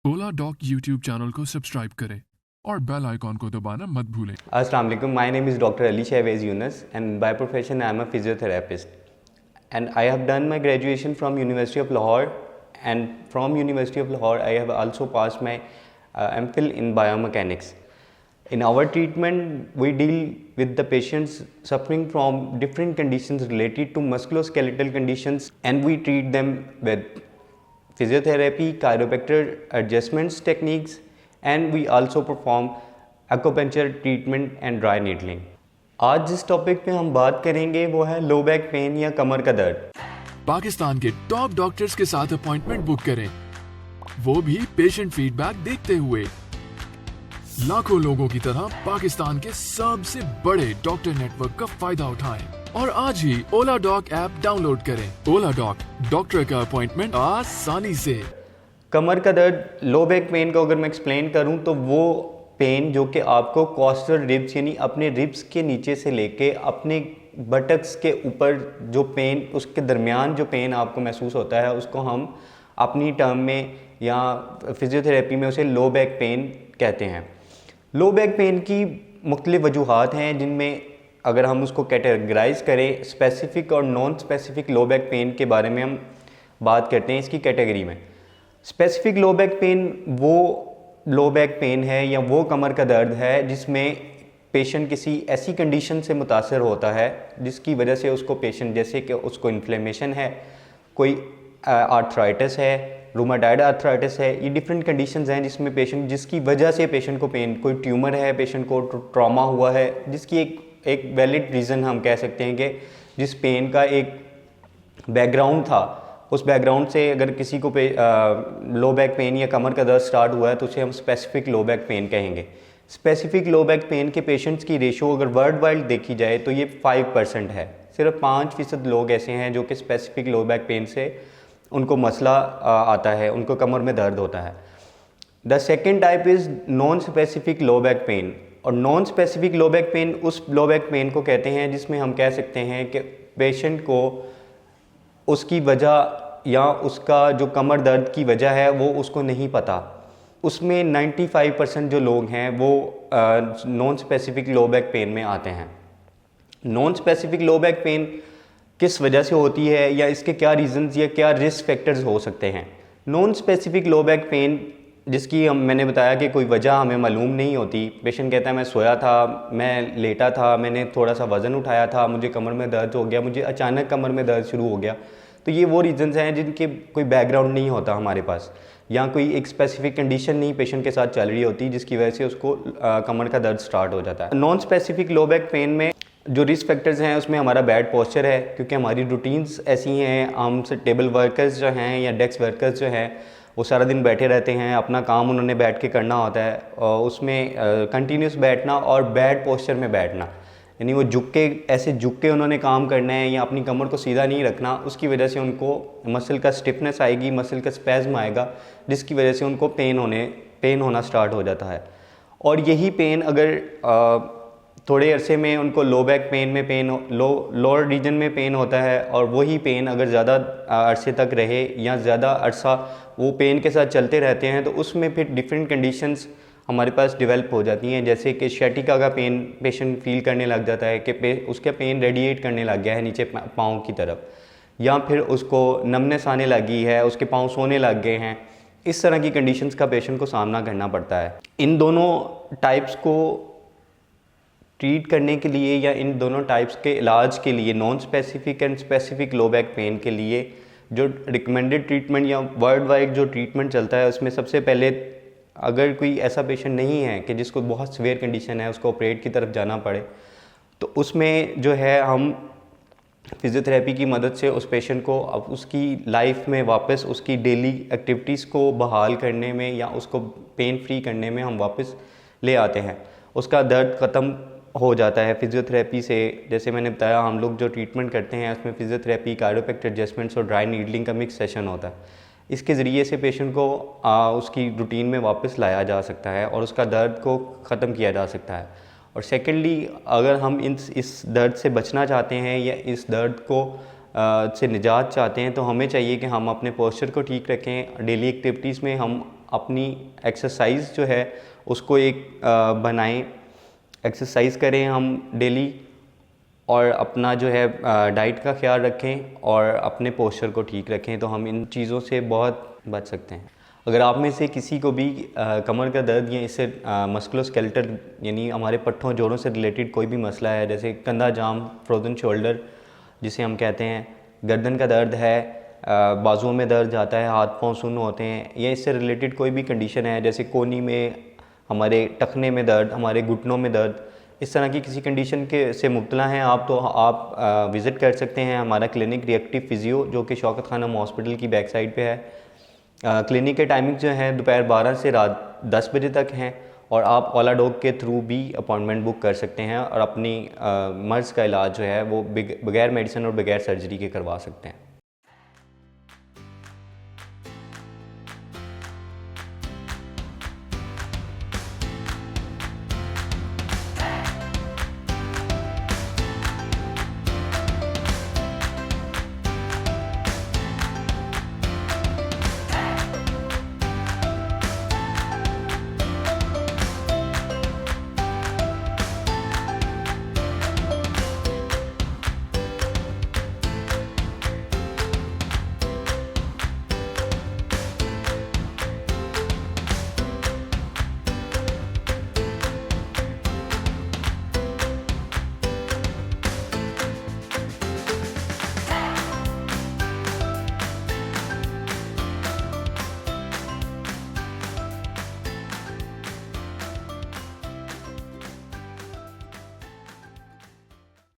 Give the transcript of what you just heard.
ओला dock YouTube channel को subscribe करें और बेल आइकॉन को दबाना मत भूलें। Assalamu alaikum. My name is Dr. Ali Shahbaz Yunus, and by profession I am a physiotherapist. And I have done my graduation from University of Lahore, and from University of Lahore I have also passed my MPhil in biomechanics. In our treatment, we deal with the patients suffering from different conditions related to musculoskeletal conditions, and we treat them with physiotherapy, chiropractor adjustments techniques, and we also perform acupuncture treatment and dry needling. आज जिस topic पे हम बात करेंगे वो है लो back pen या कमर का दर्द। पाकिस्तान के टॉप डॉक्टर्स के साथ अपॉइंटमेंट बुक करें, वो भी पेशेंट फीडबैक देखते हुए। लाखों लोगों की तरह पाकिस्तान के सबसे बड़े डॉक्टर नेटवर्क का फायदा उठाएं और आज ही ओला डॉक ऐप डाउनलोड करें। ओला डॉक, डॉक्टर का अपॉइंटमेंट आसानी से। कमर का दर्द, लो बैक पेन को अगर मैं एक्सप्लेन करूं तो वो पेन जो कि आपको कॉस्टल रिब्स यानी अपने रिब्स के नीचे से लेके अपने बटक्स के ऊपर जो पेन, उसके दरमियान जो पेन आपको महसूस होता है, उसको हम अपनी टर्म में या फिजियोथेरेपी में उसे लो बैक पेन कहते हैं। लो बैक पेन की मुख्तलिफ वजूहात हैं, जिनमें अगर हम उसको कैटेगराइज करें स्पेसिफ़िक और नॉन स्पेसिफ़िक लो बैक पेन के बारे में हम बात करते हैं इसकी कैटेगरी में। स्पेसिफ़िक लो बैक पेन वो लो बैक पेन है या वो कमर का दर्द है जिसमें पेशेंट किसी ऐसी कंडीशन से मुतासर होता है जिसकी वजह से उसको पेशेंट, जैसे कि उसको इन्फ्लेमेशन है, कोई आर्थराइटिस है, रूमाटॉइड आर्थराइटिस है, ये डिफरेंट कंडीशंस हैं जिसमें पेशेंट, जिसकी वजह से पेशेंट को पेन, कोई ट्यूमर है, पेशेंट को ट्रॉमा हुआ है, जिसकी एक वैलिड रीज़न हम कह सकते हैं कि जिस पेन का एक बैकग्राउंड था, उस बैकग्राउंड से अगर किसी को लो बैक पेन या कमर का दर्द स्टार्ट हुआ है तो उसे हम स्पेसिफिक लो बैक पेन कहेंगे। स्पेसिफिक लो बैक पेन के पेशेंट्स की रेशो अगर वर्ल्ड वाइड देखी जाए तो ये 5% है। सिर्फ 5% लोग ऐसे हैं जो कि स्पेसिफिक लो बैक पेन से उनको मसला आता है, उनको कमर में दर्द होता है। The second type is non specific low back pain. और non specific low back pain उस लो बैक पेन को कहते हैं जिसमें हम कह सकते हैं कि पेशेंट को उसकी वजह या उसका जो कमर दर्द की वजह है वो उसको नहीं पता। उसमें 95% जो लोग हैं वो non specific low back pen में आते हैं। Non specific low back pen किस वजह से होती है या इसके क्या रीज़न्स या क्या रिस्क फैक्टर्स हो सकते हैं। Non specific low back pen जिसकी मैंने बताया कि कोई वजह हमें मालूम नहीं होती। पेशेंट कहता है मैं सोया था, मैं लेटा था, मैंने थोड़ा सा वज़न उठाया था, मुझे कमर में दर्द हो गया, मुझे अचानक कमर में दर्द शुरू हो गया। तो ये वो रीज़न्स हैं जिनके कोई बैकग्राउंड नहीं होता हमारे पास, या कोई एक स्पेसिफिक कंडीशन नहीं पेशेंट के साथ चल रही होती जिसकी वजह से उसको कमर का दर्द स्टार्ट हो जाता है। Non specific low back pen में जो रिस्क फैक्टर्स हैं उसमें हमारा बैड पोस्चर है, क्योंकि हमारी रूटीन्स ऐसी हैं। हम से टेबल वर्कर्स जो हैं या डेस्क वर्कर्स जो हैं वो सारा दिन बैठे रहते हैं, अपना काम उन्होंने बैठ के करना होता है, और उसमें कंटिन्यूस बैठना और बैड पोस्चर में बैठना, यानी वो ऐसे झुक के उन्होंने काम करना है या अपनी कमर को सीधा नहीं रखना, उसकी वजह से उनको मसल का स्टिफनेस आएगी, मसल का स्पैज़म आएगा, जिसकी वजह से उनको पेन होना स्टार्ट हो जाता है। और यही पेन अगर थोड़े अरसे में उनको लो बैक पेन में लोअर रीजन में पेन होता है, और वही पेन अगर ज़्यादा अरसे तक रहे या ज़्यादा अरसा वो पेन के साथ चलते रहते हैं तो उसमें फिर डिफरेंट कंडीशंस हमारे पास डेवलप हो जाती हैं। जैसे कि शैटिका का पेन पेशेंट फील करने लग जाता है कि उसका पेन रेडिएट करने लग गया है नीचे पाँव की तरफ, या फिर उसको नमनेस आने लगी है, उसके पाँव सोने लग गए हैं। इस तरह की कंडीशंस का पेशेंट को सामना करना पड़ता है। इन दोनों टाइप्स को ट्रीट करने के लिए या इन दोनों टाइप्स के इलाज के लिए, non specific and specific low back pen के लिए जो रिकमेंडेड ट्रीटमेंट या वर्ल्ड वाइड जो ट्रीटमेंट चलता है, उसमें सबसे पहले अगर कोई ऐसा पेशेंट नहीं है कि जिसको बहुत सीवियर कंडीशन है, उसको ऑपरेट की तरफ जाना पड़े, तो उसमें जो है हम फिज़ियोथेरेपी की मदद से उस पेशेंट को अब उसकी लाइफ में वापस उसकी डेली एक्टिविटीज़ को बहाल करने में या उसको पेन फ्री करने में हम वापस ले आते हैं। उसका दर्द ख़त्म हो जाता है फिज़ियोथेरेपी से। जैसे मैंने बताया, हम लोग जो ट्रीटमेंट करते हैं उसमें फिज़ियोथेरेपी, कायरोप्रैक्टर एडजस्टमेंट्स और ड्राई नीडलिंग का मिक्स सेशन होता है। इसके ज़रिए से पेशेंट को उसकी रूटीन में वापस लाया जा सकता है और उसका दर्द को ख़त्म किया जा सकता है। और सेकेंडली, अगर हम इस दर्द से बचना चाहते हैं या इस दर्द को से निजात चाहते हैं तो हमें चाहिए कि हम अपने पोस्चर को ठीक रखें। डेली एक्टिविटीज़ में हम अपनी एक्सरसाइज जो है उसको एक बनाएं, एक्सरसाइज करें हम डेली, और अपना जो है डाइट का ख्याल रखें और अपने पोस्चर को ठीक रखें, तो हम इन चीज़ों से बहुत बच सकते हैं। अगर आप में से किसी को भी कमर का दर्द या इससे मस्कुलोस्केलेटल यानी हमारे पट्ठों जोड़ों से रिलेटेड कोई भी मसला है, जैसे कंधा जाम, फ्रोजन शोल्डर जिसे हम कहते हैं, गर्दन का दर्द है, बाजुओं में दर्द जाता है, हाथ पांव सुन्न होते हैं, या इससे रिलेटेड कोई भी कंडीशन है, जैसे कोहनी में, हमारे टखने में दर्द, हमारे घुटनों में दर्द, इस तरह की किसी कंडीशन के से मुब्तला हैं आप, तो आप विज़िट कर सकते हैं हमारा क्लिनिक रिएक्टिव फिजियो, जो कि शौकत खानम हॉस्पिटल की बैक साइड पे है। क्लिनिक के टाइमिंग जो है दोपहर 12 से रात 10 बजे तक हैं, और आप ओला डॉग के थ्रू भी अपॉइंटमेंट बुक कर सकते हैं और अपनी मर्ज़ का इलाज जो है वो बगैर मेडिसिन और बगैर सर्जरी के करवा सकते हैं।